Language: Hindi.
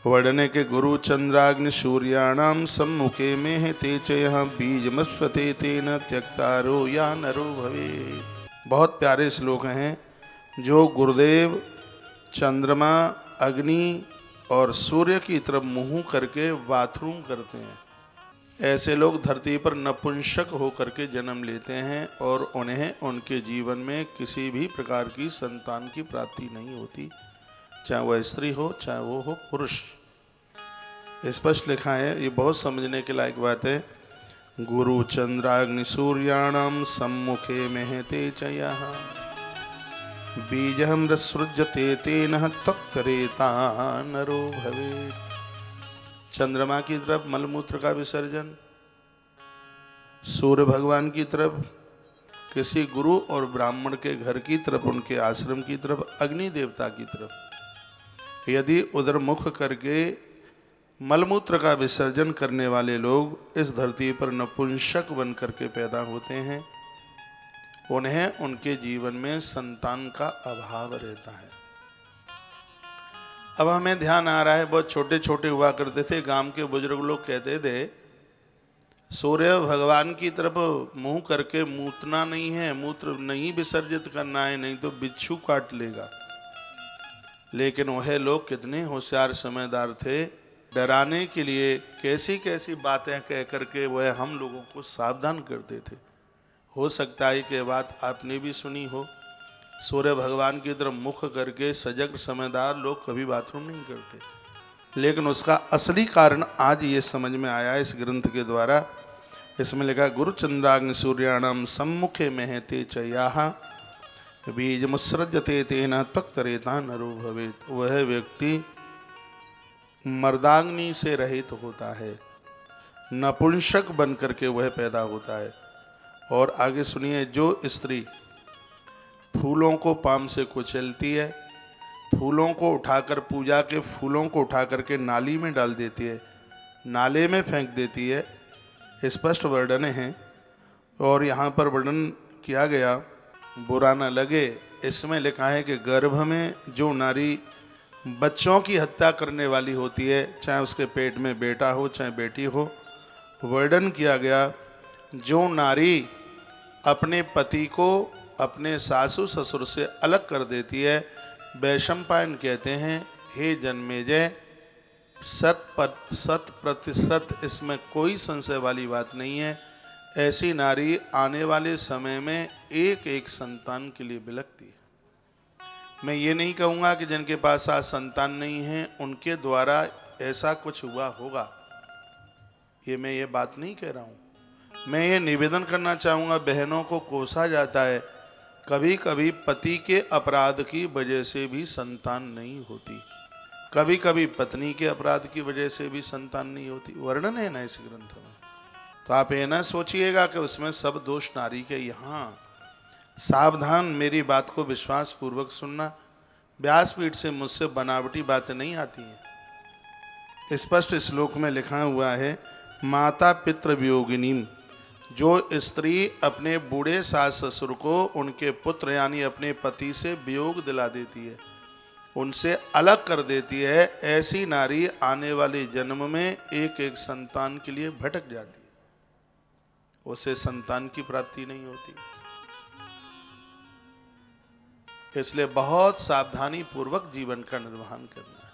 वर्णने के गुरु चंद्राग्नि सूर्याणाम सम्मुखे में तेज बीजमस्वते तेन त्यक्तारो या नरो भवे। बहुत प्यारे श्लोक हैं जो गुरुदेव चंद्रमा, अग्नि और सूर्य की तरफ मुंह करके बाथरूम करते हैं। ऐसे लोग धरती पर नपुंसक होकर के जन्म लेते हैं और उन्हें उनके जीवन में किसी भी प्रकार की संतान की प्राप्ति नहीं होती, चाहे वह स्त्री हो चाहे वो हो पुरुष। स्पष्ट लिखा है, ये बहुत समझने के लायक बात है। गुरु चंद्राग्नि सूर्याणाम सम्मुखे महते चयः बीजहं रसृज्यते तेन त्वक्तरेता नरो भवेत्। चंद्रमा की तरफ मलमूत्र का विसर्जन, सूर्य भगवान की तरफ, किसी गुरु और ब्राह्मण के घर की तरफ, उनके आश्रम की तरफ, अग्नि देवता की तरफ यदि उधर मुख करके मलमूत्र का विसर्जन करने वाले लोग इस धरती पर नपुंसक बन करके पैदा होते हैं, उन्हें उनके जीवन में संतान का अभाव रहता है। अब हमें ध्यान आ रहा है, बहुत छोटे छोटे हुआ करते थे, गांव के बुजुर्ग लोग कहते थे सूर्य भगवान की तरफ मुंह करके मूतना नहीं है, मूत्र नहीं विसर्जित करना है, नहीं तो बिच्छू काट लेगा। लेकिन वह लोग कितने होशियार समझदार थे, डराने के लिए कैसी कैसी बातें कह करके वह हम लोगों को सावधान करते थे। हो सकता है कि बात आपने भी सुनी हो, सूर्य भगवान की तरफ मुख करके सजग समझदार लोग कभी बाथरूम नहीं करते, लेकिन उसका असली कारण आज ये समझ में आया इस ग्रंथ के द्वारा। इसमें लिखा गुरु चंद्राग्नि सूर्याणाम सम्मुखे महते चयाः बीजमुत्सृज्यते तेन त्वक्तरेता नरो भवेत्। वह व्यक्ति मर्दाग्नि से रहित होता है, नपुंसक बन करके वह पैदा होता है। और आगे सुनिए, जो स्त्री फूलों को पाम से कुचलती है, फूलों को उठाकर, पूजा के फूलों को उठा करके नाली में डाल देती है, नाले में फेंक देती है, स्पष्ट वर्णन है। और यहाँ पर वर्णन किया गया, बुरा न लगे, इसमें लिखा है कि गर्भ में जो नारी बच्चों की हत्या करने वाली होती है, चाहे उसके पेट में बेटा हो चाहे बेटी हो, वर्णन किया गया जो नारी अपने पति को अपने सासू ससुर से अलग कर देती है, वैशंपायन कहते हैं, हे जन्मेजय, 100% इसमें कोई संशय वाली बात नहीं है, ऐसी नारी आने वाले समय में एक एक संतान के लिए बिलकती है। मैं ये नहीं कहूँगा कि जिनके पास आज संतान नहीं है उनके द्वारा ऐसा कुछ हुआ होगा, ये मैं ये बात नहीं कह रहा हूँ। मैं ये निवेदन करना चाहूँगा, बहनों को कोसा जाता है, कभी कभी पति के अपराध की वजह से भी संतान नहीं होती, कभी कभी पत्नी के अपराध की वजह से भी संतान नहीं होती। वर्णन है ना इस ग्रंथ में, तो आप ये ना सोचिएगा कि उसमें सब दोष नारी के। यहाँ सावधान, मेरी बात को विश्वास पूर्वक सुनना, व्यासपीठ से मुझसे बनावटी बातें नहीं आती हैं। स्पष्ट श्लोक में लिखा हुआ है, माता पितृ वियोगिनी, जो स्त्री अपने बूढ़े सास ससुर को उनके पुत्र यानी अपने पति से वियोग दिला देती है, उनसे अलग कर देती है, ऐसी नारी आने वाले जन्म में एक एक संतान के लिए भटक जाती है, उसे संतान की प्राप्ति नहीं होती। इसलिए बहुत सावधानी पूर्वक जीवन का निर्वहन करना।